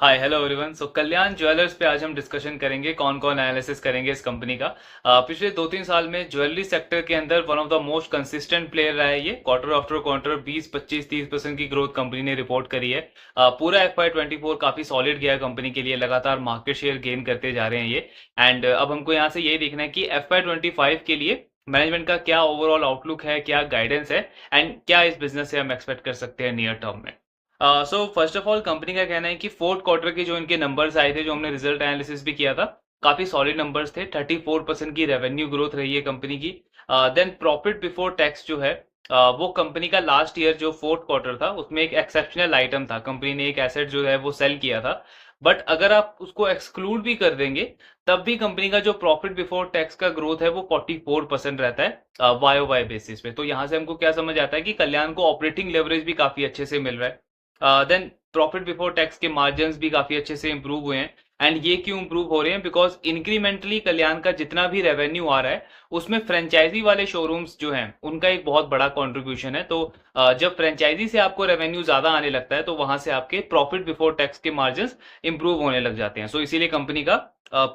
हाय hello everyone. So Kalyan jewellers पे आज हम डिस्कशन करेंगे, कौन कौन एनालिसिस करेंगे इस कंपनी का। पिछले 2-3 साल में ज्वेलरी सेक्टर के अंदर one of the most consistent player रहा है ये। क्वार्टर आफ्टर क्वार्टर 20, 25, 30% की ग्रोथ कंपनी ने रिपोर्ट करी है। पूरा FY24 काफी सॉलिड गया है कंपनी के लिए, लगातार मार्केट शेयर गेन करते जा रहे हैं ये। एंड अब हमको यहाँ से यही देखना है कि FY25 के लिए मैनेजमेंट का क्या ओवरऑल आउटलुक है, क्या गाइडेंस है, एंड क्या इस बिजनेस से हम एक्सपेक्ट कर सकते हैं नियर टर्म में। So first of all company का कहना है कि फोर्थ क्वार्टर के जो इनके नंबर्स आए थे, जो हमने रिजल्ट एनालिसिस भी किया था, काफी सॉलिड नंबर्स थे। 34% की रेवेन्यू ग्रोथ रही है कंपनी की। देन प्रॉफिट बिफोर टैक्स जो है, वो कंपनी का लास्ट ईयर जो फोर्थ क्वार्टर था उसमें एक एक्सेप्शनल आइटम था। कंपनी ने एक एसेट जो है वो सेल किया था, बट अगर आप उसको एक्सक्लूड भी कर देंगे तब भी कंपनी का जो प्रॉफिट बिफोर टैक्स का ग्रोथ है वो 44% रहता है YOY बेसिस पे। तो यहाँ से हमको क्या समझ आता है कि कल्याण को ऑपरेटिंग लेवरेज भी काफी अच्छे से मिल रहा है। देन प्रॉफिट बिफोर टैक्स के मार्जिन्स भी काफी अच्छे से इंप्रूव हुए हैं। एंड ये क्यों इंप्रूव हो रहे हैं? बिकॉज इंक्रीमेंटली कल्याण का जितना भी रेवेन्यू आ रहा है उसमें फ्रेंचाइजी वाले शोरूम्स जो हैं उनका एक बहुत बड़ा कंट्रीब्यूशन है। तो जब फ्रेंचाइजी से आपको रेवेन्यू ज्यादा आने लगता है तो वहां से आपके प्रॉफिट बिफोर टैक्स के मार्जिन्स इंप्रूव होने लग जाते हैं। सो इसीलिए कंपनी का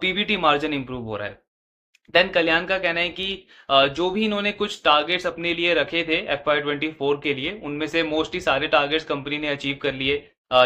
PBT मार्जिन इंप्रूव हो रहा है। देन कल्याण का कहना है कि जो भी इन्होंने कुछ टारगेट्स अपने लिए रखे थे FY24 के लिए, उनमें से मोस्टली सारे टारगेट्स कंपनी ने अचीव कर लिए।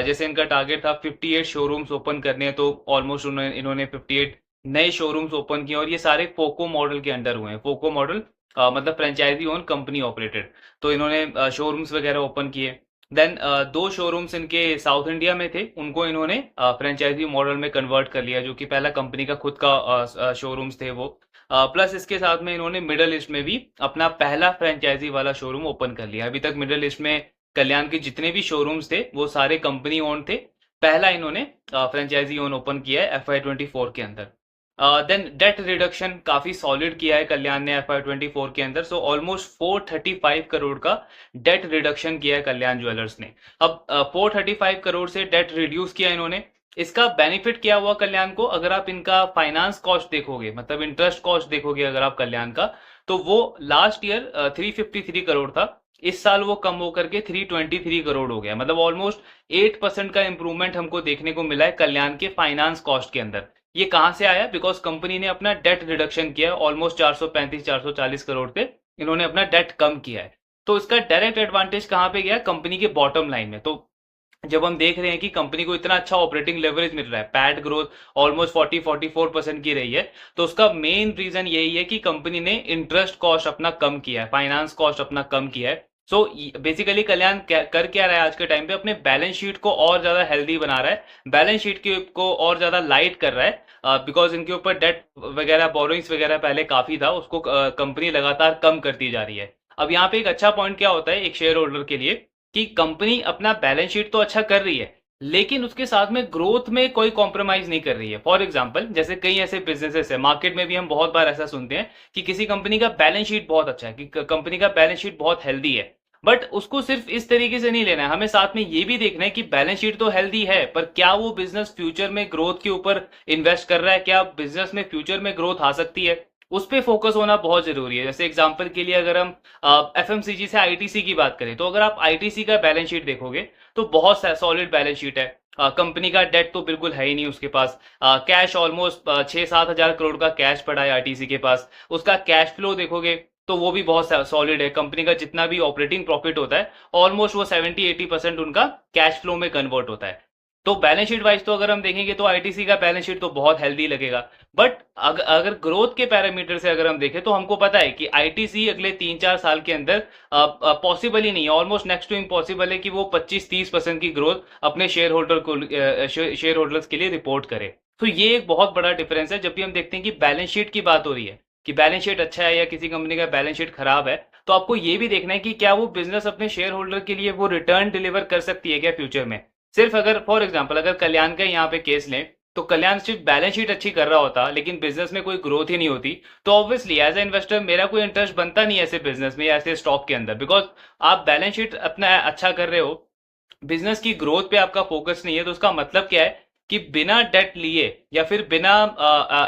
जैसे इनका टारगेट था 58 शोरूम्स ओपन करने हैं, तो ऑलमोस्ट इन्होंने 58 नए शोरूम्स ओपन किए, और ये सारे फोको मॉडल के अंडर हुए हैं। फोको मॉडल मतलब फ्रेंचाइजी ओन कंपनी ऑपरेटेड। तो इन्होंने शोरूम्स वगैरह ओपन किए। देन 2 शोरूम्स इनके साउथ इंडिया में थे, उनको इन्होंने फ्रेंचाइजी मॉडल में कन्वर्ट कर लिया, जो कि पहला कंपनी का खुद का शोरूम्स थे वो। प्लस इसके साथ में इन्होंने मिडल ईस्ट में भी अपना पहला फ्रेंचाइजी वाला शोरूम ओपन कर लिया। अभी तक मिडल ईस्ट में कल्याण के जितने भी शोरूम्स थे वो सारे कंपनी ओन थे। पहला इन्होंने फ्रेंचाइजी ओन ओपन किया है FY24 के अंदर। देन डेट रिडक्शन काफी सॉलिड किया है कल्याण ने FY24 के अंदर। सो ऑलमोस्ट 435 करोड़ का डेट रिडक्शन किया है कल्याण ज्वेलर्स ने। अब 435 करोड़ से डेट रिड्यूस किया इन्होंने। इसका बेनिफिट क्या हुआ कल्याण को? अगर आप इनका फाइनेंस कॉस्ट देखोगे, मतलब इंटरेस्ट कॉस्ट देखोगे अगर आप कल्याण का, तो वो लास्ट ईयर 353 करोड़ था। इस साल वो कम होकर के 323 करोड़ हो गया। मतलब ऑलमोस्ट 8% का इंप्रूवमेंट हमको देखने को मिला है कल्याण के फाइनेंस कॉस्ट के अंदर। ये कहां से आया? बिकॉज कंपनी ने अपना डेट रिडक्शन किया है। ऑलमोस्ट 435-440 करोड़ पे इन्होंने अपना डेट कम किया है। तो इसका डायरेक्ट एडवांटेज कहां पे गया? कंपनी के बॉटम लाइन में। तो जब हम देख रहे हैं कि कंपनी को इतना अच्छा ऑपरेटिंग लेवरेज मिल रहा है, पैट ग्रोथ ऑलमोस्ट 40-44% की रही है, तो उसका मेन रीजन यही है कि कंपनी ने इंटरेस्ट कॉस्ट अपना कम किया है, फाइनेंस कॉस्ट अपना कम किया है। सो बेसिकली कल्याण कर क्या रहा है आज के टाइम पे? अपने बैलेंस शीट को और ज्यादा हेल्दी बना रहा है, बैलेंस शीट को और ज्यादा लाइट कर रहा है। बिकॉज इनके ऊपर डेट वगैरह, बोरोइंग्स वगैरह पहले काफी था, उसको कंपनी लगातार कम करती जा रही है। अब यहाँ पे एक अच्छा पॉइंट क्या होता है एक शेयर होल्डर के लिए, कि कंपनी अपना बैलेंस शीट तो अच्छा कर रही है, लेकिन उसके साथ में ग्रोथ में कोई कॉम्प्रोमाइज नहीं कर रही है। फॉर एग्जांपल, जैसे कई ऐसे बिजनेसेस है मार्केट में भी, हम बहुत बार ऐसा सुनते हैं कि किसी कंपनी का बैलेंस शीट बहुत अच्छा है, कि कंपनी का बैलेंस शीट बहुत हेल्दी है, बट उसको सिर्फ इस तरीके से नहीं लेना है, हमें साथ में ये भी देखना है कि बैलेंस शीट तो हेल्दी है, पर क्या वो बिजनेस फ्यूचर में ग्रोथ के ऊपर इन्वेस्ट कर रहा है? क्या बिजनेस में फ्यूचर में ग्रोथ आ सकती है? उस पर फोकस होना बहुत जरूरी है। जैसे एग्जांपल के लिए अगर हम FMCG से ITC की बात करें, तो अगर आप ITC का बैलेंस शीट देखोगे तो बहुत सॉलिड बैलेंस शीट है। कंपनी का डेट तो बिल्कुल है ही नहीं उसके पास। कैश ऑलमोस्ट 6-7 हजार करोड़ का कैश पड़ा है ITC के पास। उसका कैश फ्लो देखोगे तो वो भी बहुत सॉलिड है। कंपनी का जितना भी ऑपरेटिंग प्रॉफिट होता है ऑलमोस्ट वो 70-80% उनका कैश फ्लो में कन्वर्ट होता है। तो बैलेंस शीट वाइज तो अगर हम देखेंगे तो ITC का बैलेंस शीट तो बहुत हेल्दी लगेगा। बट अगर ग्रोथ के पैरामीटर से अगर हम देखें तो हमको पता है कि ITC अगले 3-4 साल के अंदर पॉसिबल ही नहीं है, ऑलमोस्ट नेक्स्ट टू इम्पॉसिबल है कि वो 25-30% की ग्रोथ अपने शेयर होल्डर्स के लिए रिपोर्ट करे। तो ये एक बहुत बड़ा डिफरेंस है जब भी हम देखते हैं कि बैलेंस शीट की बात हो रही है, कि बैलेंस शीट अच्छा है या किसी कंपनी का बैलेंस शीट खराब है, तो आपको ये भी देखना है कि क्या वो बिजनेस अपने शेयर होल्डर के लिए वो रिटर्न डिलीवर कर सकती है क्या फ्यूचर में। सिर्फ अगर फॉर एग्जांपल अगर कल्याण का यहाँ पे केस लें, तो कल्याण सिर्फ बैलेंस शीट अच्छी कर रहा होता लेकिन बिजनेस में कोई ग्रोथ ही नहीं होती, तो ऑब्वियसली एज ए इन्वेस्टर मेरा कोई इंटरेस्ट बनता नहीं ऐसे बिजनेस में या ऐसे स्टॉक के अंदर। बिकॉज आप बैलेंस शीट अपना अच्छा कर रहे हो, बिजनेस की ग्रोथ पे आपका फोकस नहीं है, तो उसका मतलब क्या है कि बिना डेट लिए या फिर बिना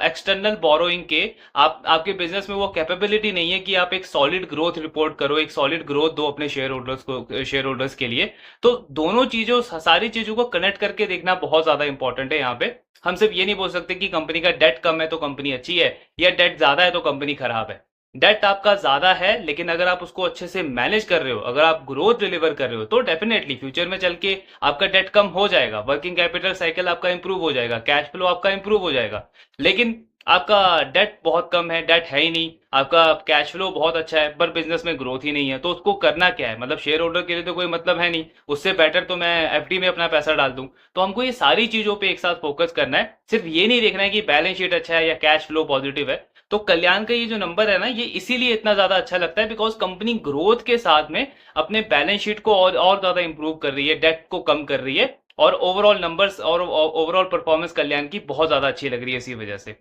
एक्सटर्नल बोरोइंग के आपके बिजनेस में वो कैपेबिलिटी नहीं है कि आप एक सॉलिड ग्रोथ रिपोर्ट करो, एक सॉलिड ग्रोथ दो अपने शेयर होल्डर्स के लिए। तो दोनों चीजों सारी चीजों को कनेक्ट करके देखना बहुत ज्यादा इंपॉर्टेंट है यहाँ पे। हम सिर्फ ये नहीं बोल सकते कि कंपनी का डेट कम है तो कंपनी अच्छी है, या डेट ज्यादा है तो कंपनी खराब है। डेट आपका ज्यादा है, लेकिन अगर आप उसको अच्छे से मैनेज कर रहे हो, अगर आप ग्रोथ डिलीवर कर रहे हो, तो डेफिनेटली फ्यूचर में चल के आपका डेट कम हो जाएगा, वर्किंग कैपिटल साइकिल आपका इंप्रूव हो जाएगा, कैश फ्लो आपका इंप्रूव हो जाएगा। लेकिन आपका डेट बहुत कम है, डेट है ही नहीं, आपका कैश फ्लो बहुत अच्छा है पर बिजनेस में ग्रोथ ही नहीं है, तो उसको करना क्या है? मतलब शेयर होल्डर के लिए तो कोई मतलब है नहीं, उससे बेटर तो मैं एफडी में अपना पैसा डाल दूं। तो हमको ये सारी चीजों पे एक साथ फोकस करना है, सिर्फ ये नहीं देखना है कि बैलेंस शीट अच्छा है या कैश फ्लो पॉजिटिव है। तो कल्याण का ये जो नंबर है ना, ये इसीलिए इतना ज्यादा अच्छा लगता है बिकॉज कंपनी ग्रोथ के साथ में अपने बैलेंस शीट को और ज्यादा इंप्रूव कर रही है, डेट को कम कर रही है, और ओवरऑल नंबर्स और ओवरऑल परफॉर्मेंस कल्याण की बहुत ज्यादा अच्छी लग रही है इसी वजह से।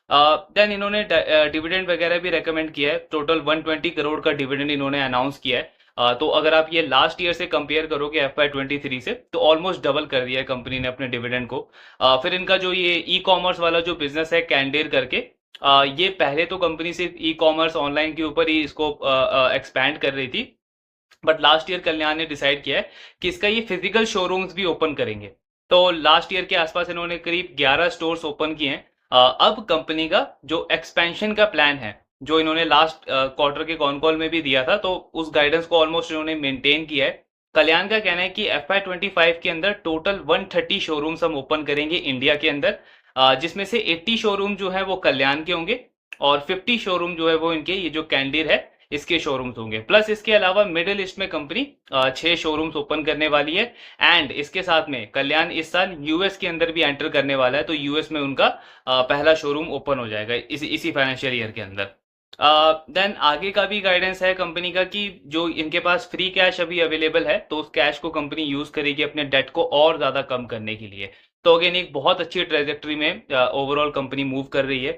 देन इन्होंने डिविडेंड वगैरह भी रेकमेंड किया है, टोटल 120 करोड़ का डिविडेंड इन्होंने अनाउंस किया है। तो अगर आप ये लास्ट ईयर से कंपेयर करोगे FY23 से, तो ऑलमोस्ट डबल कर दिया है कंपनी ने अपने डिविडेंड को। फिर इनका जो ये ई कॉमर्स वाला जो बिजनेस है कैंडेर करके, ये पहले तो कंपनी सिर्फ ई कॉमर्स ऑनलाइन के ऊपर ही इसको एक्सपैंड कर रही थी, बट लास्ट ईयर कल्याण ने डिसाइड किया है कि इसका ये फिजिकल शोरूम्स भी ओपन करेंगे। तो लास्ट ईयर के आसपास इन्होंने करीब 11 स्टोर्स ओपन किए हैं। अब कंपनी का जो एक्सपेंशन का प्लान है, जो इन्होंने लास्ट क्वार्टर के कॉन कॉल में भी दिया था, तो उस गाइडेंस को ऑलमोस्ट इन्होंने मेंटेन किया है। कल्याण का कहना है कि FY25 के अंदर टोटल 130 शोरूम्स हम ओपन करेंगे इंडिया के अंदर, जिसमें से 80 शोरूम जो है वो कल्याण के होंगे, और 50 शोरूम जो है वो इनके ये जो कैंडीर है इसके शोरूम्स होंगे। प्लस इसके अलावा मिडिल ईस्ट में कंपनी 6 शोरूम्स ओपन करने वाली है, एंड इसके साथ में कल्याण इस साल यूएस के अंदर भी एंटर करने वाला है, तो यूएस में उनका पहला शोरूम ओपन हो जाएगा इसी फाइनेंशियल ईयर के अंदर। देन आगे का भी गाइडेंस है कंपनी का कि जो इनके पास फ्री कैश अभी अवेलेबल है, तो उस कैश को कंपनी यूज करेगी अपने डेट को और ज्यादा कम करने के लिए। तो अगेन एक बहुत अच्छी ट्रेजेक्ट्री में ओवरऑल कंपनी मूव कर रही है।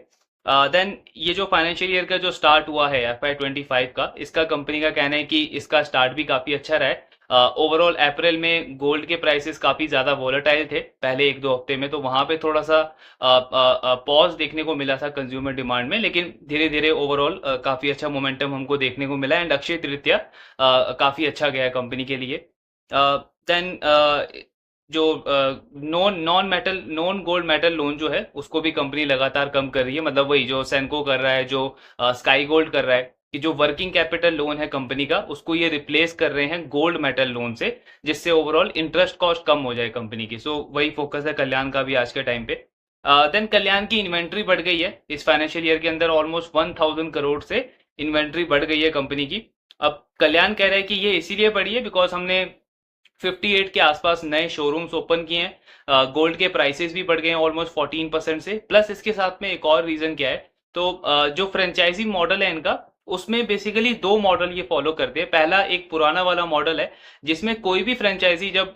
देन ये जो फाइनेंशियल ईयर का जो स्टार्ट हुआ है FY25 का, इसका कंपनी का कहना है कि इसका स्टार्ट भी काफी अच्छा रहा है। ओवरऑल अप्रैल में गोल्ड के प्राइसेस काफी ज्यादा वोलेटाइल थे पहले 1-2 हफ्ते में, तो वहां पे थोड़ा सा पॉज देखने को मिला था कंज्यूमर डिमांड में, लेकिन धीरे धीरे ओवरऑल काफी अच्छा मोमेंटम हमको देखने को मिला, एंड अक्षय तृतीया काफी अच्छा गया कंपनी के लिए। देन जो नॉन गोल्ड मेटल लोन जो है उसको भी कंपनी लगातार कम कर रही है, मतलब वही जो सेंको कर रहा है, जो स्काई गोल्ड कर रहा है, कि जो वर्किंग कैपिटल लोन है कंपनी का उसको ये रिप्लेस कर रहे हैं गोल्ड मेटल लोन से, जिससे ओवरऑल इंटरेस्ट कॉस्ट कम हो जाए कंपनी की। सो वही फोकस है कल्याण का भी आज के टाइम पे। देन कल्याण की इन्वेंट्री बढ़ गई है इस फाइनेंशियल ईयर के अंदर, ऑलमोस्ट 1000 करोड़ से इन्वेंट्री बढ़ गई है कंपनी की। अब कल्याण कह रहा है कि ये इसीलिए बढ़ी है बिकॉज हमने 58 के आसपास नए शोरूम्स ओपन किए हैं, गोल्ड के प्राइसेस भी बढ़ गए हैं ऑलमोस्ट 14% से। प्लस इसके साथ में एक और रीजन क्या है, तो जो फ्रेंचाइजी मॉडल है इनका, उसमें बेसिकली 2 मॉडल ये फॉलो करते हैं। पहला एक पुराना वाला मॉडल है, जिसमें कोई भी फ्रेंचाइजी जब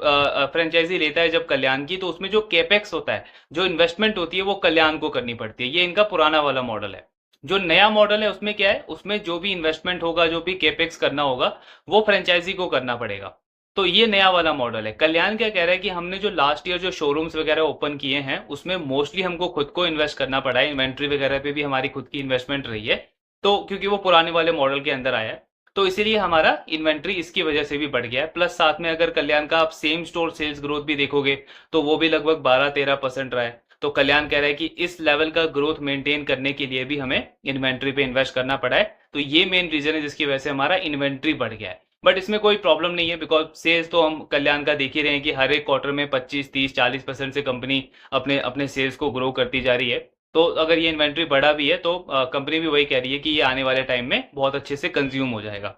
फ्रेंचाइजी लेता है जब कल्याण की, तो उसमें जो केपेक्स होता है, जो इन्वेस्टमेंट होती है, वो कल्याण को करनी पड़ती है। ये इनका पुराना वाला मॉडल है। जो नया मॉडल है उसमें क्या है, उसमें जो भी इन्वेस्टमेंट होगा, जो भी केपेक्स करना होगा, वो फ्रेंचाइजी को करना पड़ेगा। तो ये नया वाला मॉडल है। कल्याण क्या कह रहा है कि हमने जो लास्ट ईयर जो शोरूम्स वगैरह ओपन किए हैं, उसमें मोस्टली हमको खुद को इन्वेस्ट करना पड़ा है, इन्वेंट्री वगैरह पे भी हमारी खुद की इन्वेस्टमेंट रही है, तो क्योंकि वो पुराने वाले मॉडल के अंदर आया है, तो इसीलिए हमारा इन्वेंट्री इसकी वजह से भी बढ़ गया है। प्लस साथ में अगर कल्याण का आप सेम स्टोर सेल्स ग्रोथ भी देखोगे, तो वो भी लगभग 12-13% रहा है। तो कल्याण कह रहा है कि इस लेवल का ग्रोथ मेंटेन करने के लिए भी हमें इन्वेंट्री पे इन्वेस्ट करना पड़ा है। तो ये मेन रीजन है जिसकी वजह से हमारा इन्वेंट्री बढ़ गया है। बट इसमें कोई प्रॉब्लम नहीं है बिकॉज सेल्स तो हम कल्याण का देख ही रहे हैं कि हर एक क्वार्टर में 25-30-40% से कंपनी अपने अपने सेल्स को ग्रो करती जा रही है। तो अगर ये इन्वेंट्री बढ़ा भी है, तो कंपनी भी वही कह रही है कि ये आने वाले टाइम में बहुत अच्छे से कंज्यूम हो जाएगा।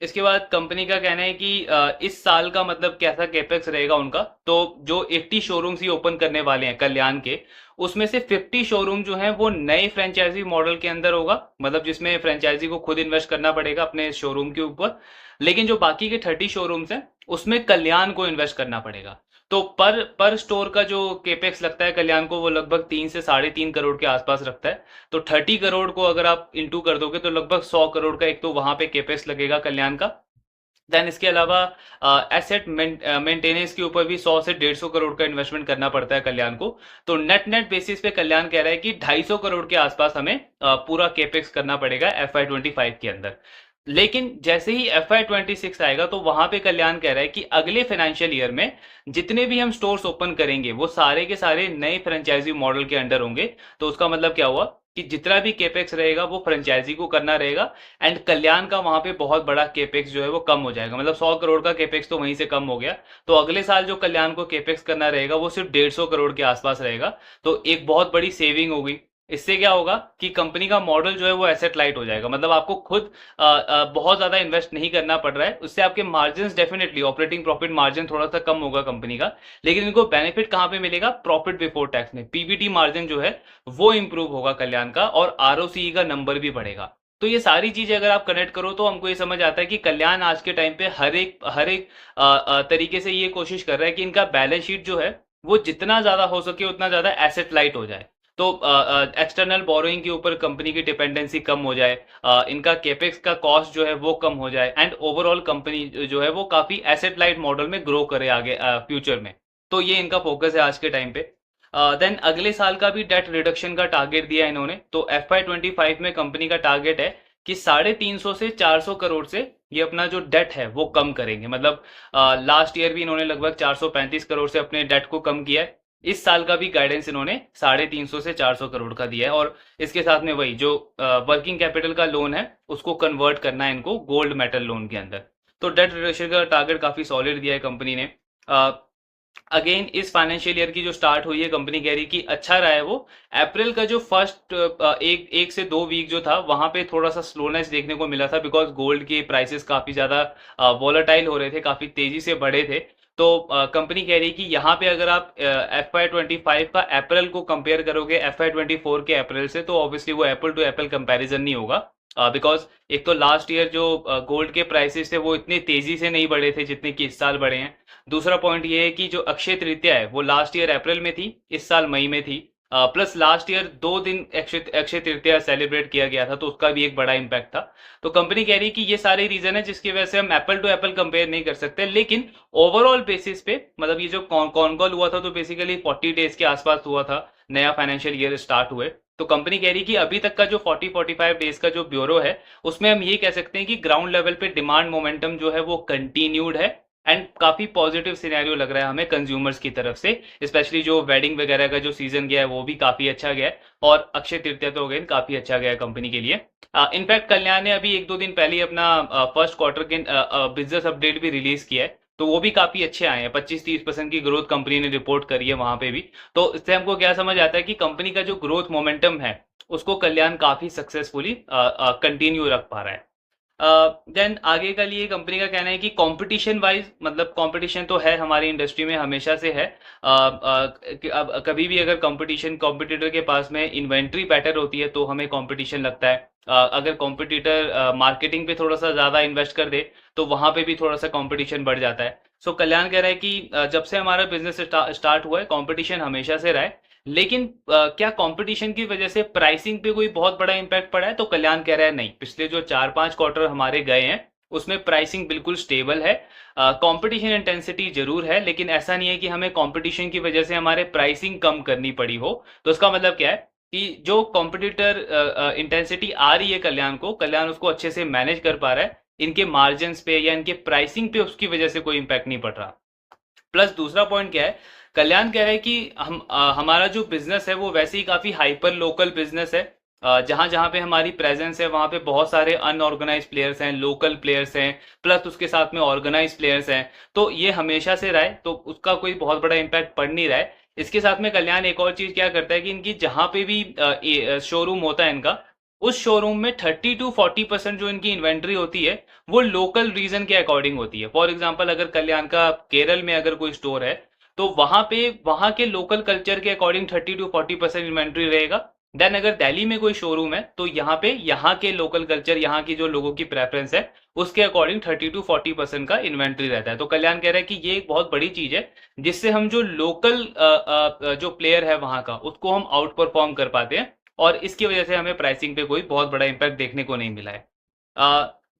इसके बाद कंपनी का कहना है कि इस साल का मतलब कैसा कैपेक्स रहेगा उनका, तो जो 80 शोरूम्स ही ओपन करने वाले हैं कल्याण के, उसमें से 50 शोरूम जो हैं वो नए फ्रेंचाइजी मॉडल के अंदर होगा, मतलब जिसमें फ्रेंचाइजी को खुद इन्वेस्ट करना पड़ेगा अपने शोरूम के ऊपर। लेकिन जो बाकी के 30 शोरूम्स हैं उसमें कल्याण को इन्वेस्ट करना पड़ेगा। तो पर स्टोर का जो केपेक्स लगता है कल्याण को, वो लगभग 3 से 3.5 करोड़ के आसपास रखता है। तो 30 करोड़ को अगर आप इंटू कर दोगे, तो लगभग 100 करोड़ का एक तो वहां पे केपेक्स लगेगा कल्याण का। देन इसके अलावा एसेट मेंटेनेंस के ऊपर भी 100 से 150 करोड़ का इन्वेस्टमेंट करना पड़ता है कल्याण को। तो नेट नेट बेसिस पे कल्याण कह रहा है कि 250 करोड़ के आसपास हमें पूरा केपेक्स करना पड़ेगा FY25 के अंदर। लेकिन जैसे ही FY26 आएगा तो वहां पे कल्याण कह रहा है कि अगले फाइनेंशियल ईयर में जितने भी हम स्टोर्स ओपन करेंगे वो सारे के सारे नए फ्रेंचाइजी मॉडल के अंडर होंगे। तो उसका मतलब क्या हुआ कि जितना भी केपेक्स रहेगा वो फ्रेंचाइजी को करना रहेगा, एंड कल्याण का वहां पे बहुत बड़ा केपेक्स जो है वो कम हो जाएगा। मतलब 100 करोड़ का केपेक्स तो वहीं से कम हो गया। तो अगले साल जो कल्याण को केपेक्स करना रहेगा वो सिर्फ 150 करोड़ के आसपास रहेगा। तो एक बहुत बड़ी सेविंग होगी। इससे क्या होगा कि कंपनी का मॉडल जो है वो एसेट लाइट हो जाएगा। मतलब आपको खुद बहुत ज्यादा इन्वेस्ट नहीं करना पड़ रहा है। उससे आपके margin definitely operating profit margin थोड़ा सा कम होगा कंपनी का, लेकिन इनको बेनिफिट कहां पे मिलेगा? प्रॉफिट बिफोर टैक्स में। पीबीटी मार्जिन जो है वो इंप्रूव होगा कल्याण का, और आरओसीई का नंबर भी बढ़ेगा। तो ये सारी चीजें अगर आप कनेक्ट करो तो हमको ये समझ आता है कि कल्याण आज के टाइम पे हर एक तरीके से ये कोशिश कर रहा है कि इनका बैलेंस शीट जो है वो जितना ज्यादा हो सके उतना ज्यादा एसेट लाइट हो जाए। तो एक्सटर्नल बोरोइंग के ऊपर कंपनी की डिपेंडेंसी कम हो जाए, इनका केपेक्स का कॉस्ट जो है वो कम हो जाए, एंड ओवरऑल कंपनी जो है वो काफी एसेट लाइट मॉडल में ग्रो करे आगे फ्यूचर में। तो ये इनका फोकस है आज के टाइम पे। देन अगले साल का भी डेट रिडक्शन का टारगेट दिया इन्होंने। तो FY25 में कंपनी का टारगेट है कि 350 से 400 करोड़ से ये अपना जो डेट है वो कम करेंगे। मतलब लास्ट ईयर भी इन्होंने लगभग 435 करोड़ से अपने डेट को कम किया है। इस साल का भी गाइडेंस इन्होंने 350 से 400 करोड़ का दिया है, और इसके साथ में वही जो वर्किंग कैपिटल का लोन है उसको कन्वर्ट करना है इनको गोल्ड मेटल लोन के अंदर। तो डेट रिडक्शन का टारगेट काफी सॉलिड दिया है कंपनी ने। अगेन इस फाइनेंशियल ईयर की जो स्टार्ट हुई है कंपनी कह रही कि अच्छा रहा है वो। अप्रैल का जो फर्स्ट एक से 2 वीक जो था वहां पे थोड़ा सा स्लोनेस देखने को मिला था, बिकॉज गोल्ड के प्राइसेस काफी ज्यादा वॉलेटाइल हो रहे थे, काफी तेजी से बढ़े थे। तो कंपनी कह रही कि यहाँ पे अगर आप FY25 का अप्रैल को कंपेयर करोगे FY24 के अप्रैल से तो ऑब्वियसली वो एप्पल टू एप्पल कंपैरिजन नहीं होगा। बिकॉज एक तो लास्ट ईयर जो गोल्ड के प्राइसेस थे वो इतनी तेजी से नहीं बढ़े थे जितने कि इस साल बढ़े हैं। दूसरा पॉइंट ये है कि जो अक्षय तृतीया है वो लास्ट ईयर अप्रैल में थी, इस साल मई में थी। प्लस लास्ट ईयर 2 दिन अक्षय तृतीया सेलिब्रेट किया गया था, तो उसका भी एक बड़ा इम्पैक्ट था। तो कंपनी कह रही है कि ये सारे रीजन है जिसकी वजह से हम एप्पल टू एप्पल कंपेयर नहीं कर सकते, लेकिन ओवरऑल बेसिस पे मतलब ये जो कॉन कॉल हुआ था तो बेसिकली 40 डेज के आसपास हुआ था नया फाइनेंशियल ईयर स्टार्ट हुए। तो कंपनी कह रही कि अभी तक का जो 40-45 डेज का जो ब्यूरो है उसमें हम ये कह सकते हैं कि ग्राउंड लेवल पे डिमांड मोमेंटम जो है वो कंटिन्यूड है, एंड काफी पॉजिटिव सिनेरियो लग रहा है हमें कंज्यूमर्स की तरफ से। स्पेशली जो वेडिंग वगैरह का जो सीजन गया है वो भी काफी अच्छा गया है, और अक्षय तृतीया तो अगेन काफी अच्छा गया है कंपनी के लिए। इनफैक्ट कल्याण ने अभी 1-2 दिन पहले ही अपना फर्स्ट क्वार्टर के बिजनेस अपडेट भी रिलीज किया है, तो वो भी काफी अच्छे आए हैं। 25-30% की ग्रोथ कंपनी ने रिपोर्ट करी है वहां पे भी। तो इससे हमको क्या समझ आता है कि कंपनी का जो ग्रोथ मोमेंटम है उसको कल्याण काफी सक्सेसफुली कंटिन्यू रख पा रहा है। देन आगे का लिए कंपनी का कहना है कि कंपटीशन वाइज मतलब कंपटीशन तो है हमारी इंडस्ट्री में, हमेशा से है। अब कभी भी अगर कंपटीशन कॉम्पिटिटर के पास में इन्वेंट्री बेटर होती है तो हमें कंपटीशन लगता है। अगर कॉम्पिटिटर मार्केटिंग पे थोड़ा सा ज्यादा इन्वेस्ट कर दे तो वहां पे भी थोड़ा सा कंपटीशन बढ़ जाता है। सो कल्याण कह रहा है कि जब से हमारा बिजनेस स्टार्ट हुआ है कंपटीशन हमेशा से रहा है, लेकिन क्या कंपटीशन की वजह से प्राइसिंग पे कोई बहुत बड़ा इंपैक्ट पड़ा है? तो कल्याण कह रहा है नहीं, पिछले जो 4-5 क्वार्टर हमारे गए हैं उसमें प्राइसिंग बिल्कुल स्टेबल है। कंपटीशन इंटेंसिटी जरूर है, लेकिन ऐसा नहीं है कि हमें कंपटीशन की वजह से हमारे प्राइसिंग कम करनी पड़ी हो। तो इसका मतलब क्या है कि जो कॉम्पिटिटर इंटेंसिटी आ रही है कल्याण को, कल्याण उसको अच्छे से मैनेज कर पा रहा है। इनके मार्जिन पे या इनके प्राइसिंग पे उसकी वजह से कोई इंपैक्ट नहीं पड़ रहा। प्लस दूसरा पॉइंट क्या है, कल्याण कह रहा है कि हमारा जो बिजनेस है वो वैसे ही काफी हाइपर लोकल बिजनेस है। जहां जहां पे हमारी प्रेजेंस है वहां पे बहुत सारे अनऑर्गेनाइज प्लेयर्स हैं, लोकल प्लेयर्स हैं, प्लस उसके साथ में ऑर्गेनाइज प्लेयर्स हैं। तो ये हमेशा से रहा है, तो उसका कोई बहुत बड़ा इंपैक्ट पड़ नहीं रहा है। इसके साथ में कल्याण एक और चीज क्या करता है कि इनकी जहां पे भी शोरूम होता है इनका, उस शोरूम में 30-40% जो इनकी इन्वेंट्री होती है वो लोकल रीजन के अकॉर्डिंग होती है। फॉर एग्जाम्पल अगर कल्याण का केरल में अगर कोई स्टोर है तो वहां पे वहां के लोकल कल्चर के अकॉर्डिंग 30-40% इन्वेंट्री रहेगा। देन अगर दिल्ली में कोई शोरूम है तो यहाँ पे यहाँ के लोकल कल्चर, यहाँ की जो लोगों की प्रेफरेंस है उसके अकॉर्डिंग 30-40% का इन्वेंट्री रहता है। तो कल्याण कह रहा है कि ये एक बहुत बड़ी चीज है जिससे हम जो लोकल जो प्लेयर है वहां का उसको हम आउट परफॉर्म कर पाते हैं, और इसकी वजह से हमें प्राइसिंग पे कोई बहुत बड़ा इंपैक्ट देखने को नहीं मिला है।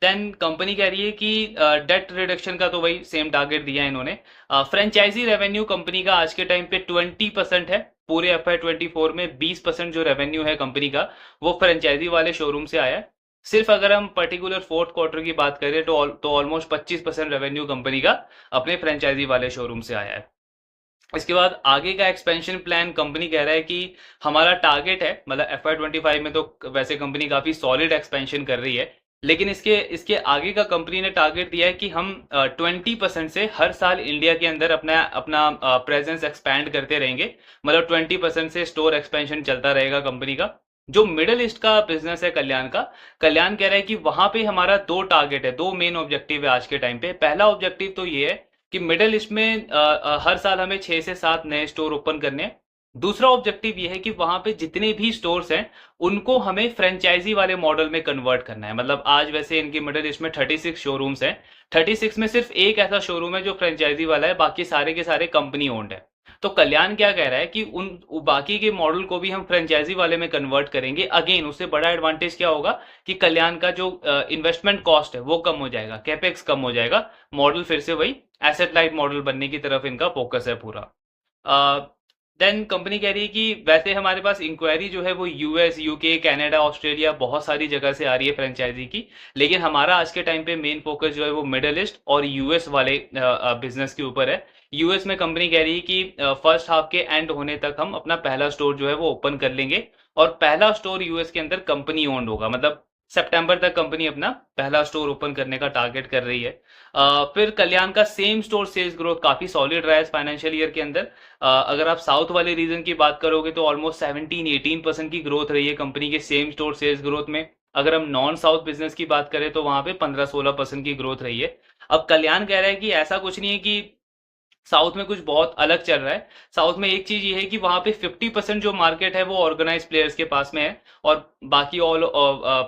देन कंपनी कह रही है कि डेट रिडक्शन का तो वही सेम टारगेट दिया है इन्होंने। फ्रेंचाइजी रेवेन्यू कंपनी का आज के टाइम पे 20% है। पूरे FY24 में 20% जो रेवेन्यू है कंपनी का वो फ्रेंचाइजी वाले शोरूम से आया है। सिर्फ अगर हम पर्टिकुलर फोर्थ क्वार्टर की बात करें तो ऑलमोस्ट 25% रेवेन्यू कंपनी का अपने फ्रेंचाइजी वाले शोरूम से आया है। इसके बाद आगे का एक्सपेंशन प्लान कंपनी कह रहा है कि हमारा टारगेट है, मतलब FY25 में तो वैसे कंपनी काफी सॉलिड एक्सपेंशन कर रही है, लेकिन इसके इसके आगे का कंपनी ने टारगेट दिया है कि हम 20% से हर साल इंडिया के अंदर अपना अपना प्रेजेंस एक्सपैंड करते रहेंगे। मतलब 20% से स्टोर एक्सपेंशन चलता रहेगा कंपनी का। जो मिडल ईस्ट का बिजनेस है कल्याण का, कल्याण कह रहा है कि वहां पे हमारा दो टारगेट है, दो मेन ऑब्जेक्टिव है आज के टाइम पे। पहला ऑब्जेक्टिव तो ये है कि मिडल ईस्ट में हर साल हमें 6 से 7 नए स्टोर ओपन करने हैं। दूसरा ऑब्जेक्टिव ये है कि वहां पे जितने भी स्टोर्स हैं उनको हमें फ्रेंचाइजी वाले मॉडल में कन्वर्ट करना है। मतलब आज वैसे इनकी मिडल ईस्ट में 36 शोरूम्स हैं, 36 में सिर्फ एक ऐसा शोरूम है जो फ्रेंचाइजी वाला है, बाकी सारे के सारे कंपनी ओन्ड है। तो कल्याण क्या कह रहा है कि उन बाकी के मॉडल को भी हम फ्रेंचाइजी वाले में कन्वर्ट करेंगे। अगेन उससे बड़ा एडवांटेज क्या होगा कि कल्याण का जो इन्वेस्टमेंट कॉस्ट है वो कम हो जाएगा, कैपेक्स कम हो जाएगा। मॉडल फिर से वही एसेट लाइट मॉडल बनने की तरफ इनका फोकस है पूरा। देन कंपनी कह रही है कि वैसे हमारे पास इंक्वायरी जो है वो यूएस, यूके, कनाडा, ऑस्ट्रेलिया बहुत सारी जगह से आ रही है फ्रेंचाइजी की, लेकिन हमारा आज के टाइम पे मेन फोकस जो है वो मिडिल ईस्ट और यूएस वाले बिजनेस के ऊपर है। यूएस में कंपनी कह रही है कि फर्स्ट हाफ के एंड होने तक हम अपना पहला स्टोर जो है वो ओपन कर लेंगे, और पहला स्टोर यूएस के अंदर कंपनी ओन्ड होगा। मतलब सितंबर तक कंपनी अपना पहला स्टोर ओपन करने का टारगेट कर रही है। फिर कल्याण का सेम स्टोर सेल्स ग्रोथ काफी सॉलिड रहा है इस फाइनेंशियल ईयर के अंदर। अगर आप साउथ वाले रीजन की बात करोगे तो ऑलमोस्ट 17-18% की ग्रोथ रही है कंपनी के सेम स्टोर सेल्स ग्रोथ में। अगर हम नॉन साउथ बिजनेस की बात करें तो वहां पे 15-16% की ग्रोथ रही है। अब कल्याण कह रहा है कि ऐसा कुछ नहीं है कि साउथ में कुछ बहुत अलग चल रहा है। साउथ में एक चीज ये है कि वहां पे 50% जो मार्केट है वो ऑर्गेनाइज प्लेयर्स के पास में है, और बाकी ऑल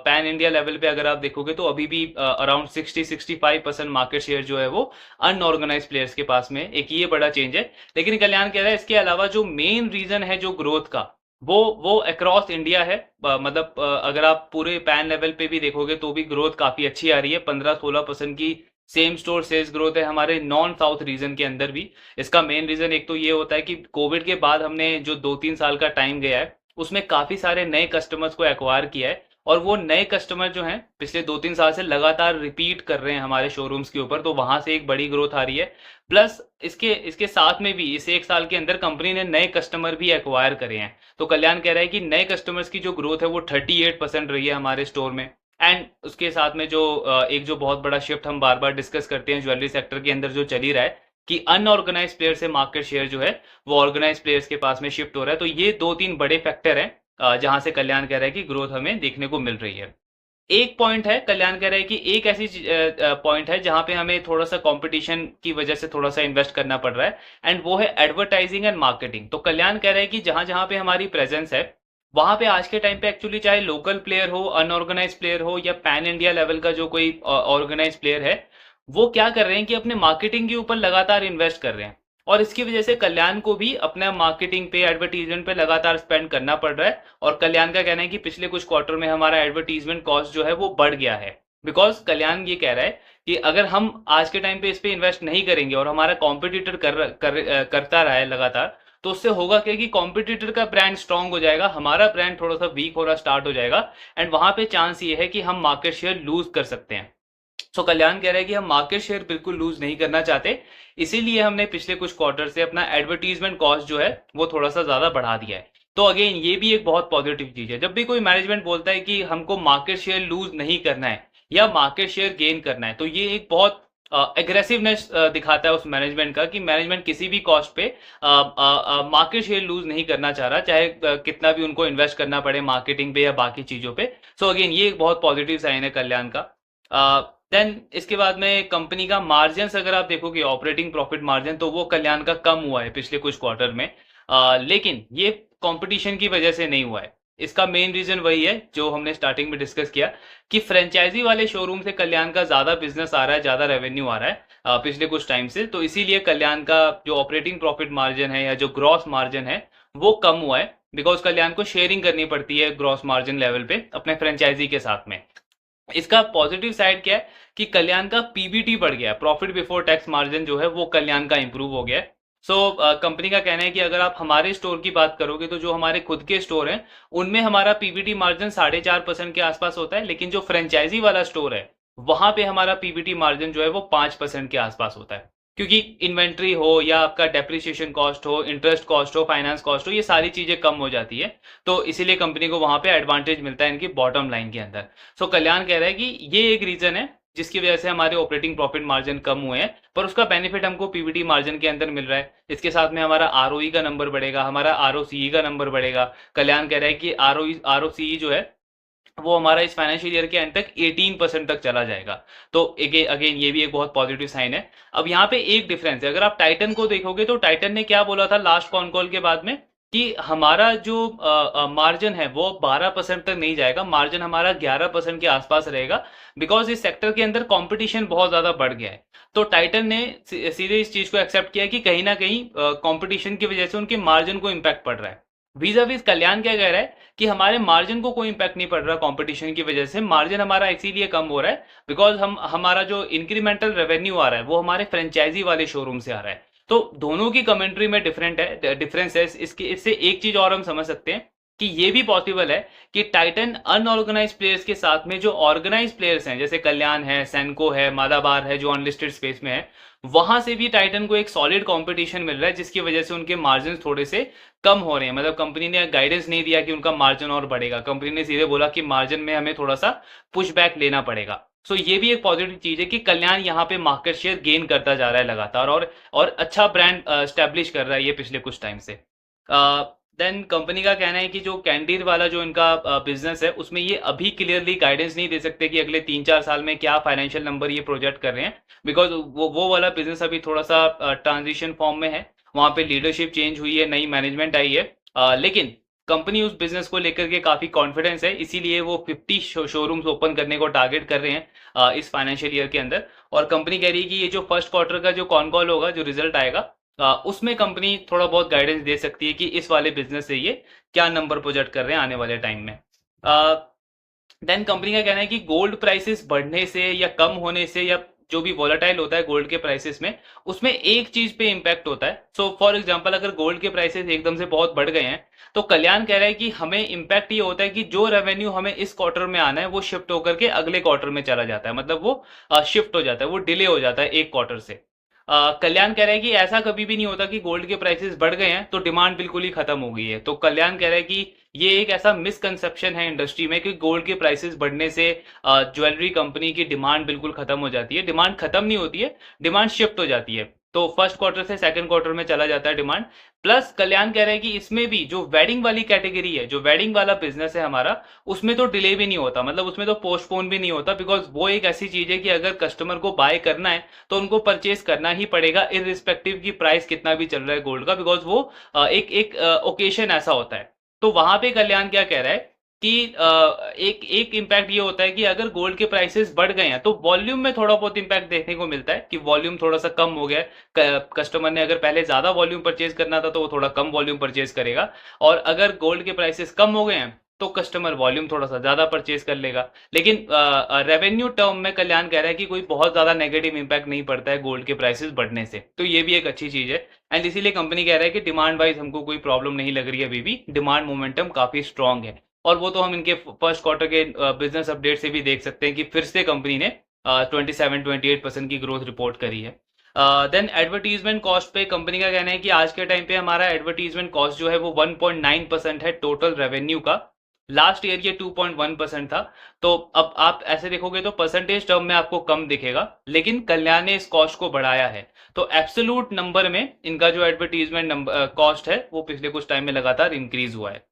पैन इंडिया लेवल पे अगर आप देखोगे तो अभी भी अराउंड 60-65% मार्केट शेयर जो है वो अनऑर्गेनाइज प्लेयर्स के पास में है। एक ये बड़ा चेंज है। लेकिन कल्याण कह रहा है इसके अलावा जो मेन रीजन है जो ग्रोथ का वो अक्रॉस इंडिया है। मतलब अगर आप पूरे पैन लेवल पे भी देखोगे तो भी ग्रोथ काफी अच्छी आ रही है। 15-16% की सेम स्टोर सेल्स ग्रोथ है हमारे नॉन साउथ रीजन के अंदर भी। इसका मेन रीजन एक तो ये होता है कि कोविड के बाद हमने जो 2-3 साल का टाइम गया है उसमें काफी सारे नए कस्टमर्स को एक्वायर किया है, और वो नए कस्टमर जो हैं पिछले 2-3 साल से लगातार रिपीट कर रहे हैं हमारे शोरूम्स के ऊपर, तो वहां से एक बड़ी ग्रोथ आ रही है। प्लस इसके इसके साथ में भी इस एक साल के अंदर कंपनी ने नए कस्टमर भी एक्वायर करे हैं। तो कल्याण कह रहा है कि नए कस्टमर्स की जो ग्रोथ है वो 38% रही है हमारे स्टोर में। एंड उसके साथ में जो एक जो बहुत बड़ा शिफ्ट हम बार बार डिस्कस करते हैं ज्वेलरी सेक्टर के अंदर जो चल ही रहा है कि अनऑर्गेनाइज प्लेयर से मार्केट शेयर जो है वो ऑर्गेनाइज प्लेयर्स के पास में शिफ्ट हो रहा है। तो ये 2-3 बड़े फैक्टर हैं जहां से कल्याण कह रहा है कि ग्रोथ हमें देखने को मिल रही है। एक पॉइंट है, कल्याण कह रहा है कि एक ऐसी पॉइंट है जहां पे हमें थोड़ा सा कंपटीशन की वजह से थोड़ा सा इन्वेस्ट करना पड़ रहा है, एंड वो है एडवर्टाइजिंग एंड मार्केटिंग। तो कल्याण कह रहा है कि जहां जहां पे हमारी प्रेजेंस है वहां पे आज के टाइम पे एक्चुअली चाहे लोकल प्लेयर हो, अनऑर्गेनाइज प्लेयर हो, या पैन इंडिया लेवल का जो कोई ऑर्गेनाइज प्लेयर है, वो क्या कर रहे हैं कि अपने मार्केटिंग के ऊपर लगातार इन्वेस्ट कर रहे हैं, और इसकी वजह से कल्याण को भी अपना मार्केटिंग पे, एडवर्टीजमेंट पे लगातार स्पेंड करना पड़ रहा है। और कल्याण का कहना है कि पिछले कुछ क्वार्टर में हमारा एडवर्टीजमेंट कॉस्ट जो है वो बढ़ गया है। बिकॉज कल्याण ये कह रहा है कि अगर हम आज के टाइम पे इस पे इन्वेस्ट नहीं करेंगे और हमारा कॉम्पिटिटर करता रहा है लगातार, तो उससे होगा क्या कि कॉम्पिटिटर का ब्रांड स्ट्रांग हो जाएगा, हमारा ब्रांड थोड़ा सा वीक होना स्टार्ट हो जाएगा, एंड वहां पे चांस ये है कि हम मार्केट शेयर लूज कर सकते हैं। सो कल्याण कह रहा है कि हम मार्केट शेयर बिल्कुल लूज नहीं करना चाहते, इसीलिए हमने पिछले कुछ क्वार्टर से अपना एडवर्टीजमेंट कॉस्ट जो है वो थोड़ा सा ज्यादा बढ़ा दिया है। तो अगेन ये भी एक बहुत पॉजिटिव चीज है। जब भी कोई मैनेजमेंट बोलता है कि हमको मार्केट शेयर लूज नहीं करना है या मार्केट शेयर गेन करना है, तो ये एक बहुत एग्रेसिवनेस दिखाता है उस मैनेजमेंट का कि मैनेजमेंट किसी भी कॉस्ट पे मार्केट शेयर लूज नहीं करना चाह रहा, चाहे कितना भी उनको इन्वेस्ट करना पड़े मार्केटिंग पे या बाकी चीजों पे। सो अगेन ये एक बहुत पॉजिटिव साइन है कल्याण का। देन इसके बाद में कंपनी का मार्जिन अगर आप देखोगे, ऑपरेटिंग प्रॉफिट मार्जिन, तो वो कल्याण का कम हुआ है पिछले कुछ क्वार्टर में। लेकिन ये कंपटीशन की वजह से नहीं हुआ है। इसका मेन रीजन वही है जो हमने स्टार्टिंग में डिस्कस किया कि फ्रेंचाइजी वाले शोरूम से कल्याण का ज्यादा बिजनेस आ रहा है, ज्यादा रेवेन्यू आ रहा है पिछले कुछ टाइम से। तो इसीलिए कल्याण का जो ऑपरेटिंग प्रॉफिट मार्जिन है या जो ग्रॉस मार्जिन है वो कम हुआ है, बिकॉज कल्याण को शेयरिंग करनी पड़ती है ग्रॉस मार्जिन लेवल पे अपने फ्रेंचाइजी के साथ में। इसका पॉजिटिव साइड क्या है कि कल्याण का पीबीटी बढ़ गया, प्रॉफिट बिफोर टैक्स मार्जिन जो है वो कल्याण का इंप्रूव हो गया है। सो कंपनी का कहना है कि अगर आप हमारे स्टोर की बात करोगे तो जो हमारे खुद के स्टोर हैं उनमें हमारा पीबीटी मार्जिन 4.5% के आसपास होता है, लेकिन जो फ्रेंचाइजी वाला स्टोर है वहां पे हमारा पीबीटी मार्जिन जो है वो 5% के आसपास होता है, क्योंकि इन्वेंट्री हो या आपका डेप्रिसिएशन कॉस्ट हो, इंटरेस्ट कॉस्ट हो, फाइनेंस कॉस्ट हो, ये सारी चीजें कम हो जाती है। तो इसीलिए कंपनी को वहां पे एडवांटेज मिलता है इनकी बॉटम लाइन के अंदर। सो कल्याण कह रहा है कि ये एक रीजन है जिसकी वजह से हमारे ऑपरेटिंग प्रॉफिट मार्जिन कम हुए हैं, पर उसका बेनिफिट हमको पीबीटी मार्जिन के अंदर मिल रहा है। इसके साथ में हमारा आरओई का नंबर बढ़ेगा, हमारा आरओसीई का नंबर बढ़ेगा। कल्याण कह रहा है कि आरओसीई जो है वो हमारा इस फाइनेंशियल ईयर के एंड तक 18% तक चला जाएगा। तो अगेन ये भी एक बहुत पॉजिटिव साइन है। अब यहाँ पे एक डिफरेंस है, अगर आप टाइटन को देखोगे तो टाइटन ने क्या बोला था लास्ट कॉन कॉल के बाद में कि हमारा जो मार्जिन है वो 12% तक नहीं जाएगा, मार्जिन हमारा 11% के आसपास रहेगा, बिकॉज इस सेक्टर के अंदर कंपटीशन बहुत ज्यादा बढ़ गया है। तो टाइटन ने सीधे इस चीज को एक्सेप्ट किया कि कहीं ना कहीं कंपटीशन की वजह से उनके मार्जिन को इम्पैक्ट पड़ रहा है। वीजा वीज कल्याण क्या कह रहा है कि हमारे मार्जिन को कोई इंपैक्ट नहीं पड़ रहा कंपटीशन की वजह से, मार्जिन हमारा इसीलिए कम हो रहा है बिकॉज हमारा जो इंक्रीमेंटल रेवेन्यू आ रहा है वो हमारे फ्रेंचाइजी वाले शोरूम से आ रहा है। तो दोनों की कमेंट्री में डिफरेंस है। इससे एक चीज और हम समझ सकते हैं कि ये भी पॉसिबल है कि टाइटन अनऑर्गेनाइज प्लेयर्स के साथ में जो ऑर्गेनाइज प्लेयर्स हैं जैसे कल्याण है, सेनको है, मालाबार है, जो अनलिस्टेड स्पेस में है, वहां से भी टाइटन को एक सॉलिड कंपटीशन मिल रहा है, जिसकी वजह से उनके मार्जिन थोड़े से कम हो रहे हैं। मतलब कंपनी ने गाइडेंस नहीं दिया कि उनका मार्जिन और बढ़ेगा, कंपनी ने सीधे बोला कि मार्जिन में हमें थोड़ा सा पुश बैक लेना पड़ेगा। सो ये भी एक पॉजिटिव चीज है कि कल्याण यहाँ पे मार्केट शेयर गेन करता जा रहा है लगातार, और अच्छा ब्रांड स्टैब्लिश कर रहा है ये पिछले कुछ टाइम से। देन कंपनी का कहना है कि जो कैंडीर वाला जो इनका बिजनेस है उसमें ये अभी क्लियरली गाइडेंस नहीं दे सकते कि अगले 3-4 साल में क्या फाइनेंशियल नंबर ये प्रोजेक्ट कर रहे हैं, बिकॉज वो वाला बिजनेस अभी थोड़ा सा ट्रांजिशन फॉर्म में है, वहां पे लीडरशिप चेंज हुई है, नई मैनेजमेंट आई है। लेकिन कंपनी उस बिजनेस को लेकर के काफी कॉन्फिडेंस है, इसीलिए वो 50 शोरूम्स ओपन करने को टारगेट कर रहे हैं इस फाइनेंशियल ईयर के अंदर। और कंपनी कह रही है कि ये जो फर्स्ट क्वार्टर का जो कॉन कॉल होगा, जो रिजल्ट आएगा, उसमें कंपनी थोड़ा बहुत गाइडेंस दे सकती है कि इस वाले बिजनेस से ये क्या नंबर प्रोजेक्ट कर रहे हैं आने वाले टाइम में। देन कंपनी का कहना है कि गोल्ड प्राइसेस बढ़ने से या कम होने से, या जो भी वॉलेटाइल होता है गोल्ड के प्राइसेस में, उसमें एक चीज पे इंपैक्ट होता है। सो फॉर एग्जांपल अगर गोल्ड के प्राइसेस एकदम से बहुत बढ़ गए हैं तो कल्याण कह रहा है कि हमें इंपैक्ट ये होता है कि जो रेवेन्यू हमें इस क्वार्टर में आना है वो शिफ्ट होकर के अगले क्वार्टर में चला जाता है, मतलब वो शिफ्ट हो जाता है, वो डिले हो जाता है एक क्वार्टर से। कल्याण कह रहा है कि ऐसा कभी भी नहीं होता कि गोल्ड के प्राइसेस बढ़ गए हैं तो डिमांड बिल्कुल ही खत्म हो गई है। तो कल्याण कह रहा है कि ये एक ऐसा मिसकंसेप्शन है इंडस्ट्री में कि गोल्ड के प्राइसेस बढ़ने से ज्वेलरी कंपनी की डिमांड बिल्कुल खत्म हो जाती है। डिमांड खत्म नहीं होती है, डिमांड शिफ्ट हो जाती है, तो फर्स्ट क्वार्टर से सेकंड क्वार्टर में चला जाता है डिमांड। प्लस कल्याण कह रहा है कि इसमें भी जो वेडिंग वाली कैटेगरी है, जो वेडिंग वाला बिजनेस है हमारा, उसमें तो डिले भी नहीं होता, मतलब उसमें तो पोस्टपोन भी नहीं होता, बिकॉज वो एक ऐसी चीज है कि अगर कस्टमर को बाय करना है तो उनको परचेज करना ही पड़ेगा, इररिस्पेक्टिव की प्राइस कितना भी चल रहा है गोल्ड का, बिकॉज वो एक एक ओकेशन ऐसा होता है। तो वहां पे कल्याण क्या कह रहा है कि एक एक इम्पैक्ट ये होता है कि अगर गोल्ड के प्राइसेस बढ़ गए हैं तो वॉल्यूम में थोड़ा बहुत इम्पैक्ट देखने को मिलता है कि वॉल्यूम थोड़ा सा कम हो गया है। कस्टमर ने अगर पहले ज्यादा वॉल्यूम परचेज करना था तो वो थोड़ा कम वॉल्यूम परचेज करेगा, और अगर गोल्ड के प्राइसेस कम हो गए हैं तो कस्टमर वॉल्यूम थोड़ा सा ज्यादा परचेज कर लेगा। लेकिन रेवेन्यू टर्म में कल्याण कह रहा है कि कोई बहुत ज्यादा नेगेटिव इंपैक्ट नहीं पड़ता है गोल्ड के प्राइसेस बढ़ने से, तो ये भी एक अच्छी चीज है। एंड इसीलिए कंपनी कह रहा है कि डिमांड वाइज हमको कोई प्रॉब्लम नहीं लग रही है, अभी भी डिमांड मोमेंटम काफी स्ट्रांग है। और वो तो हम इनके फर्स्ट क्वार्टर के बिजनेस अपडेट से भी देख सकते हैं कि फिर से कंपनी ने 27-28% की ग्रोथ रिपोर्ट करी है। देन एडवर्टीजमेंट कॉस्ट पे कंपनी का कहना है कि आज के टाइम पे हमारा एडवर्टीजमेंट कॉस्ट जो है वो 1.9% है टोटल रेवेन्यू का। लास्ट ईयर ये 2.1% था। तो अब आप ऐसे देखोगे तो परसेंटेज टर्म में आपको कम दिखेगा, लेकिन कल्याण ने इस कॉस्ट को बढ़ाया है, तो एब्सोल्यूट नंबर में इनका जो एडवर्टीजमेंट कॉस्ट है वो पिछले कुछ टाइम में लगातार इंक्रीज हुआ है।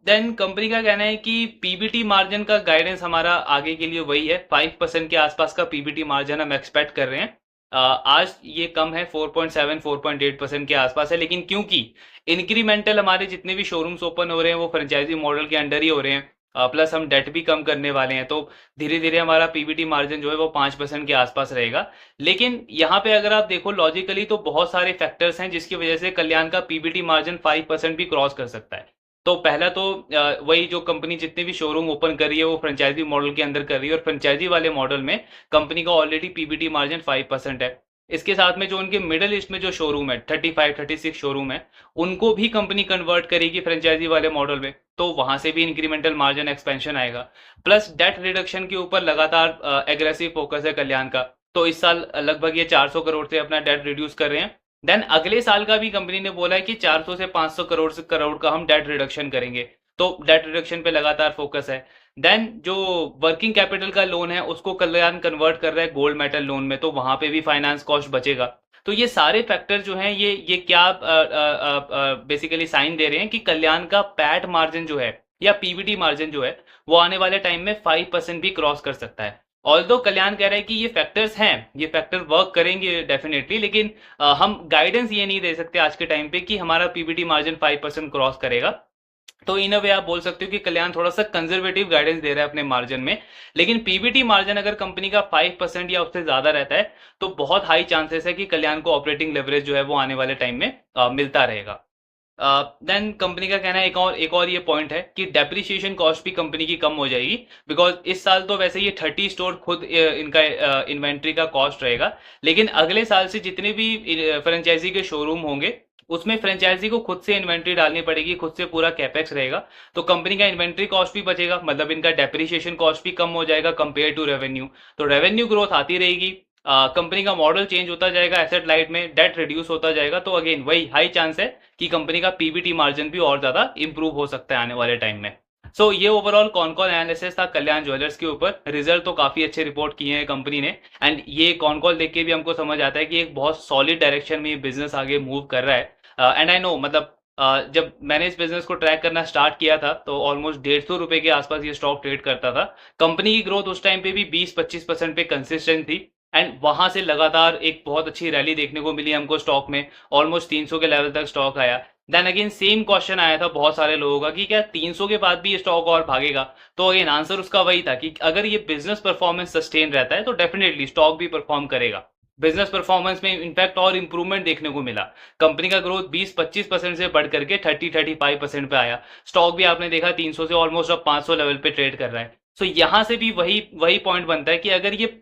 देन कंपनी का कहना है कि पीबीटी मार्जिन का गाइडेंस हमारा आगे के लिए वही है, 5% के आसपास का पीबीटी मार्जिन हम एक्सपेक्ट कर रहे हैं। आज ये कम है, 4.7-4.8% के आसपास है, लेकिन क्योंकि इंक्रीमेंटल हमारे जितने भी शोरूम्स ओपन हो रहे हैं वो फ्रेंचाइजी मॉडल के अंडर ही हो रहे हैं, प्लस हम डेट भी कम करने वाले हैं, तो धीरे धीरे हमारा पीबीटी मार्जिन जो है वो 5% के आसपास रहेगा। लेकिन यहाँ पे अगर आप देखो लॉजिकली तो बहुत सारे फैक्टर्स हैं जिसकी वजह से कल्याण का पीबीटी मार्जिन 5% भी क्रॉस कर सकता है। तो पहला तो वही जो कंपनी जितने भी शोरूम ओपन कर रही है वो फ्रेंचाइजी मॉडल के अंदर कर रही है और फ्रेंचाइजी वाले मॉडल में कंपनी का ऑलरेडी पीबीटी मार्जिन 5% है। इसके साथ में जो उनके मिडल ईस्ट में जो शोरूम है 35-36 शोरूम है, उनको भी कंपनी कन्वर्ट करेगी फ्रेंचाइजी वाले मॉडल में, तो वहां से भी इंक्रीमेंटल मार्जिन एक्सपेंशन आएगा। प्लस डेट रिडक्शन के ऊपर लगातार एग्रेसिव फोकस है कल्याण का, तो इस साल लगभग ये 400 करोड़ से अपना डेट रिड्यूस कर रहे हैं। देन अगले साल का भी कंपनी ने बोला है कि 400 से 500 करोड़ का हम डेट रिडक्शन करेंगे, तो डेट रिडक्शन पे लगातार फोकस है। देन जो वर्किंग कैपिटल का लोन है उसको कल्याण कन्वर्ट कर रहा है गोल्ड मेटल लोन में, तो वहां पे भी फाइनेंस कॉस्ट बचेगा। तो ये सारे फैक्टर जो हैं ये क्या बेसिकली साइन दे रहे हैं कि कल्याण का पैट मार्जिन जो है या पीबीटी मार्जिन जो है वो आने वाले टाइम में 5% भी क्रॉस कर सकता है। ऑल्दो कल्याण कह रहा है कि ये फैक्टर्स हैं, ये फैक्टर वर्क करेंगे डेफिनेटली, लेकिन हम गाइडेंस ये नहीं दे सकते आज के टाइम पे कि हमारा पीबीटी मार्जिन 5% क्रॉस करेगा। तो इन अ वे आप बोल सकते हो कि कल्याण थोड़ा सा कंजर्वेटिव गाइडेंस दे रहा है अपने मार्जिन में, लेकिन पीबीटी मार्जिन अगर कंपनी का 5% या उससे ज्यादा रहता है तो बहुत हाई चांसेस है कि कल्याण को ऑपरेटिंग लेवरेज जो है वो आने वाले टाइम में मिलता रहेगा। देन कंपनी का कहना है एक और ये पॉइंट है कि डेप्रिसिएशन कॉस्ट भी कंपनी की कम हो जाएगी, बिकॉज इस साल तो वैसे ये 30 स्टोर खुद इनका इन्वेंट्री का कॉस्ट रहेगा, लेकिन अगले साल से जितने भी फ्रेंचाइजी के शोरूम होंगे उसमें फ्रेंचाइजी को खुद से इन्वेंट्री डालनी पड़ेगी, खुद से पूरा कैपेक्स रहेगा, तो कंपनी का इन्वेंट्री कॉस्ट भी बचेगा, मतलब इनका डेप्रिसिएशन कॉस्ट भी कम हो जाएगा कंपेयर टू रेवेन्यू। तो रेवेन्यू ग्रोथ आती रहेगी, कंपनी का मॉडल चेंज होता जाएगा, एसेट लाइट में डेट रिड्यूस होता जाएगा, तो अगेन वही हाई चांस है कि कंपनी का पीबीटी मार्जिन भी और ज्यादा इंप्रूव हो सकता है आने वाले टाइम में। सो ये ओवरऑल कॉन एनालिसिस था कल्याण ज्वेलर्स के ऊपर। रिजल्ट तो काफी अच्छे रिपोर्ट किए हैं कंपनी ने, एंड ये कॉन देख के भी हमको समझ आता है कि एक बहुत सॉलिड डायरेक्शन में ये बिजनेस आगे मूव कर रहा है। एंड आई नो, मतलब जब मैंने इस बिजनेस को ट्रैक करना स्टार्ट किया था तो ऑलमोस्ट 150 रुपए के आसपास ये स्टॉक ट्रेड करता था। कंपनी की ग्रोथ उस टाइम पे भी 20-25% पे कंसिस्टेंट थी, एंड वहां से लगातार एक बहुत अच्छी रैली देखने को मिली हमको स्टॉक में, ऑलमोस्ट 300 के लेवल तक स्टॉक आया। देन अगेन सेम क्वेश्चन आया था बहुत सारे लोगों का कि क्या 300 के बाद भी ये स्टॉक और भागेगा, तो अगेन आंसर उसका वही था कि अगर ये बिजनेस परफॉर्मेंस सस्टेन रहता है तो डेफिनेटली स्टॉक भी परफॉर्म करेगा। बिजनेस परफॉर्मेंस में इनफैक्ट और इंप्रूवमेंट देखने को मिला, कंपनी का ग्रोथ 20-25% से बढ़ करके 30-35% पे आया। स्टॉक भी आपने देखा 300 से ऑलमोस्ट अब 500 लेवल पे ट्रेड कर रहा है। सो यहां से भी वही पॉइंट बनता है कि अगर ये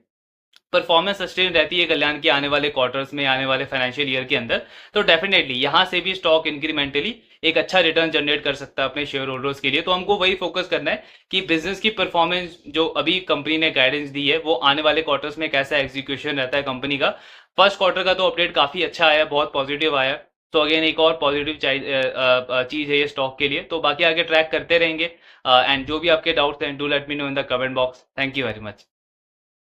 परफॉर्मेंस सस्टेन रहती है कल्याण के आने वाले क्वार्टर्स में, आने वाले फाइनेंशियल ईयर के अंदर, तो डेफिनेटली यहां से भी स्टॉक इंक्रीमेंटली एक अच्छा रिटर्न जनरेट कर सकता है अपने शेयर होल्डर्स के लिए। तो हमको वही फोकस करना है कि बिजनेस की परफॉर्मेंस जो अभी कंपनी ने गाइडेंस दी है वो आने वाले क्वार्टर्स में कैसा एग्जीक्यूशन रहता है कंपनी का। फर्स्ट क्वार्टर का तो अपडेट काफी अच्छा आया, बहुत पॉजिटिव आया, तो अगेन एक और पॉजिटिव चीज है ये स्टॉक के लिए। तो बाकी आगे ट्रैक करते रहेंगे, एंड जो भी आपके डाउट्स हैं do let me know in the comment box. Thank you very much.